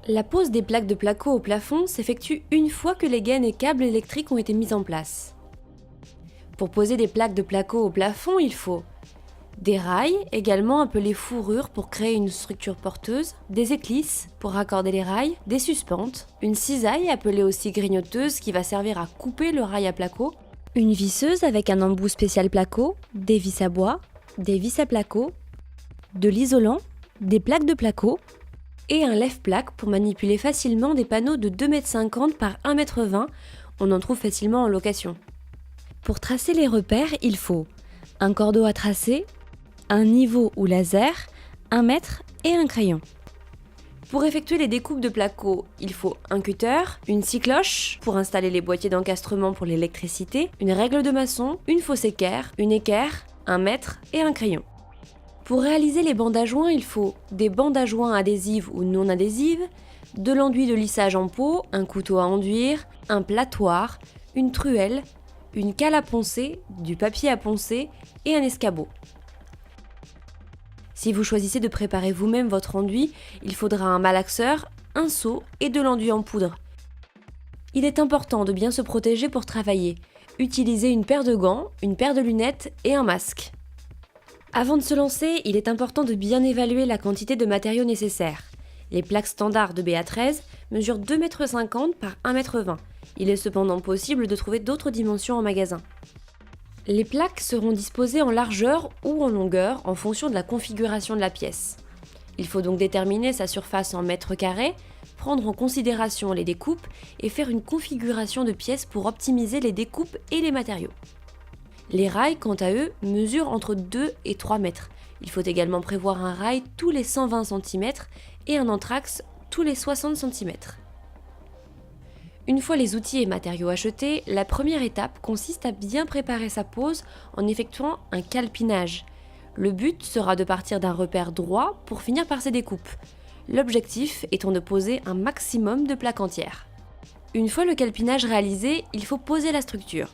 La pose des plaques de placo au plafond s'effectue une fois que les gaines et câbles électriques ont été mis en place. Pour poser des plaques de placo au plafond, il faut des rails, également appelés fourrures pour créer une structure porteuse, des éclisses pour raccorder les rails, des suspentes, une cisaille appelée aussi grignoteuse qui va servir à couper le rail à placo, une visseuse avec un embout spécial placo, des vis à bois, des vis à placo, de l'isolant, des plaques de placo et un lève-plaque pour manipuler facilement des panneaux de 2,50 m par 1,20 m, on en trouve facilement en location. Pour tracer les repères, il faut un cordeau à tracer, un niveau ou laser, un mètre et un crayon. Pour effectuer les découpes de placo, il faut un cutter, une scie cloche pour installer les boîtiers d'encastrement pour l'électricité, une règle de maçon, une fausse équerre, une équerre, un mètre et un crayon. Pour réaliser les bandes à joints, il faut des bandes à joints adhésives ou non adhésives, de l'enduit de lissage en pot, un couteau à enduire, un platoir, une truelle, une cale à poncer, du papier à poncer et un escabeau. Si vous choisissez de préparer vous-même votre enduit, il faudra un malaxeur, un seau et de l'enduit en poudre. Il est important de bien se protéger pour travailler. Utilisez une paire de gants, une paire de lunettes et un masque. Avant de se lancer, il est important de bien évaluer la quantité de matériaux nécessaires. Les plaques standards de BA13 mesurent 2,50 m par 1,20 m. Il est cependant possible de trouver d'autres dimensions en magasin. Les plaques seront disposées en largeur ou en longueur en fonction de la configuration de la pièce. Il faut donc déterminer sa surface en mètres carrés, prendre en considération les découpes et faire une configuration de pièces pour optimiser les découpes et les matériaux. Les rails, quant à eux, mesurent entre 2 et 3 mètres. Il faut également prévoir un rail tous les 120 cm et un anthrax tous les 60 cm. Une fois les outils et matériaux achetés, la première étape consiste à bien préparer sa pose en effectuant un calpinage. Le but sera de partir d'un repère droit pour finir par ses découpes. L'objectif étant de poser un maximum de plaques entières. Une fois le calpinage réalisé, il faut poser la structure.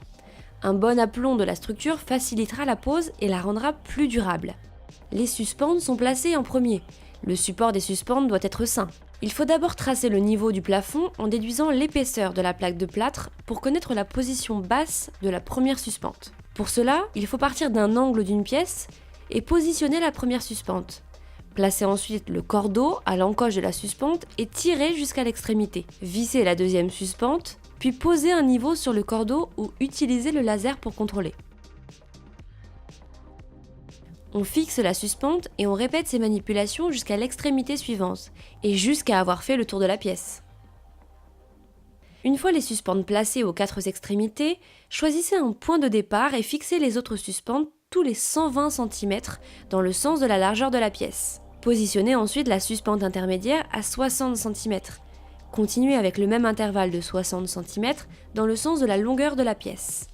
Un bon aplomb de la structure facilitera la pose et la rendra plus durable. Les suspentes sont placées en premier. Le support des suspentes doit être sain. Il faut d'abord tracer le niveau du plafond en déduisant l'épaisseur de la plaque de plâtre pour connaître la position basse de la première suspente. Pour cela, il faut partir d'un angle d'une pièce et positionner la première suspente. Placer ensuite le cordeau à l'encoche de la suspente et tirer jusqu'à l'extrémité. Visser la deuxième suspente, puis poser un niveau sur le cordeau ou utiliser le laser pour contrôler. On fixe la suspente et on répète ces manipulations jusqu'à l'extrémité suivante et jusqu'à avoir fait le tour de la pièce. Une fois les suspentes placées aux 4 extrémités, choisissez un point de départ et fixez les autres suspentes tous les 120 cm dans le sens de la largeur de la pièce. Positionnez ensuite la suspente intermédiaire à 60 cm. Continuez avec le même intervalle de 60 cm dans le sens de la longueur de la pièce.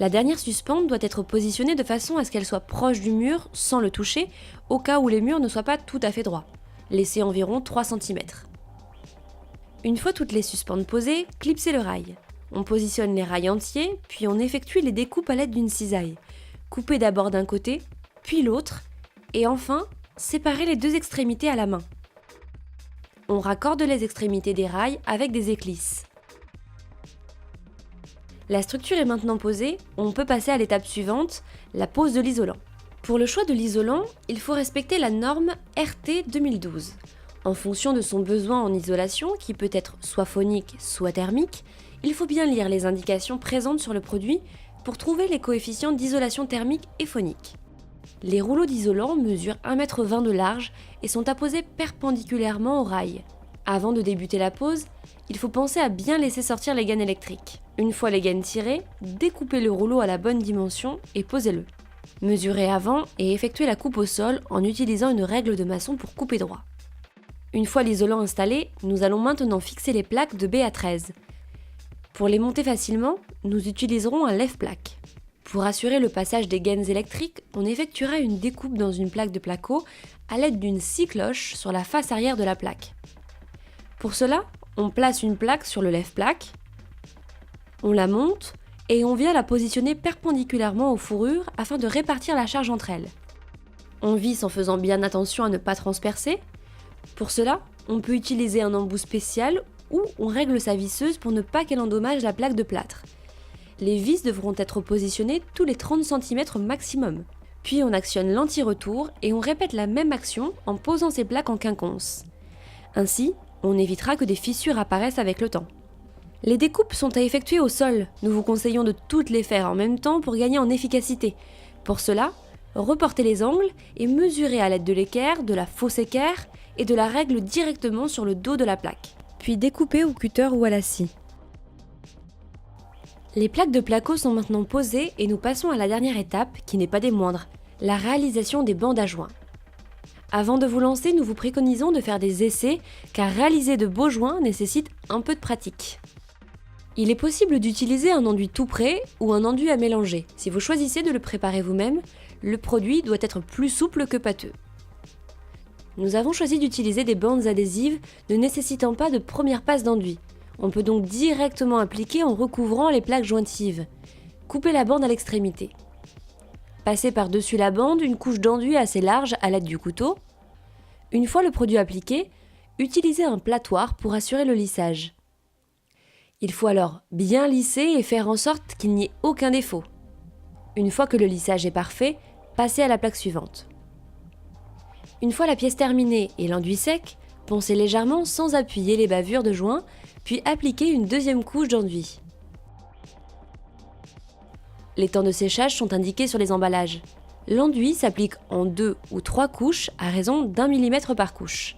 La dernière suspente doit être positionnée de façon à ce qu'elle soit proche du mur sans le toucher, au cas où les murs ne soient pas tout à fait droits. Laissez environ 3 cm. Une fois toutes les suspentes posées, clipsez le rail. On positionne les rails entiers, puis on effectue les découpes à l'aide d'une cisaille. Coupez d'abord d'un côté, puis l'autre, et enfin, séparez les deux extrémités à la main. On raccorde les extrémités des rails avec des éclisses. La structure est maintenant posée, on peut passer à l'étape suivante, la pose de l'isolant. Pour le choix de l'isolant, il faut respecter la norme RT 2012. En fonction de son besoin en isolation, qui peut être soit phonique, soit thermique, il faut bien lire les indications présentes sur le produit pour trouver les coefficients d'isolation thermique et phonique. Les rouleaux d'isolant mesurent 1,20 m de large et sont apposés perpendiculairement au rail. Avant de débuter la pose, il faut penser à bien laisser sortir les gaines électriques. Une fois les gaines tirées, découpez le rouleau à la bonne dimension et posez-le. Mesurez avant et effectuez la coupe au sol en utilisant une règle de maçon pour couper droit. Une fois l'isolant installé, nous allons maintenant fixer les plaques de BA13. Pour les monter facilement, nous utiliserons un lève-plaque. Pour assurer le passage des gaines électriques, on effectuera une découpe dans une plaque de placo à l'aide d'une scie cloche sur la face arrière de la plaque. Pour cela, on place une plaque sur le lève-plaque, on la monte et on vient la positionner perpendiculairement aux fourrures afin de répartir la charge entre elles. On visse en faisant bien attention à ne pas transpercer. Pour cela, On peut utiliser un embout spécial ou on règle sa visseuse pour ne pas qu'elle endommage la plaque de plâtre. Les vis devront être positionnées tous les 30 cm maximum. Puis on actionne l'anti-retour et on répète la même action en posant ces plaques en quinconce. Ainsi, on évitera que des fissures apparaissent avec le temps. Les découpes sont à effectuer au sol. Nous vous conseillons de toutes les faire en même temps pour gagner en efficacité. Pour cela, reportez les angles et mesurez à l'aide de l'équerre, de la fausse équerre et de la règle directement sur le dos de la plaque. Puis découpez au cutter ou à la scie. Les plaques de placo sont maintenant posées et nous passons à la dernière étape, qui n'est pas des moindres, la réalisation des bandes à joints. Avant de vous lancer, nous vous préconisons de faire des essais, car réaliser de beaux joints nécessite un peu de pratique. Il est possible d'utiliser un enduit tout prêt ou un enduit à mélanger. Si vous choisissez de le préparer vous-même, le produit doit être plus souple que pâteux. Nous avons choisi d'utiliser des bandes adhésives ne nécessitant pas de première passe d'enduit. On peut donc directement appliquer en recouvrant les plaques jointives. Coupez la bande à l'extrémité. Passez par-dessus la bande une couche d'enduit assez large à l'aide du couteau. Une fois le produit appliqué, utilisez un platoir pour assurer le lissage. Il faut alors bien lisser et faire en sorte qu'il n'y ait aucun défaut. Une fois que le lissage est parfait, passez à la plaque suivante. Une fois la pièce terminée et l'enduit sec, poncez légèrement sans appuyer les bavures de joint, puis appliquez une deuxième couche d'enduit. Les temps de séchage sont indiqués sur les emballages. L'enduit s'applique en 2 ou 3 couches à raison d'1 mm par couche.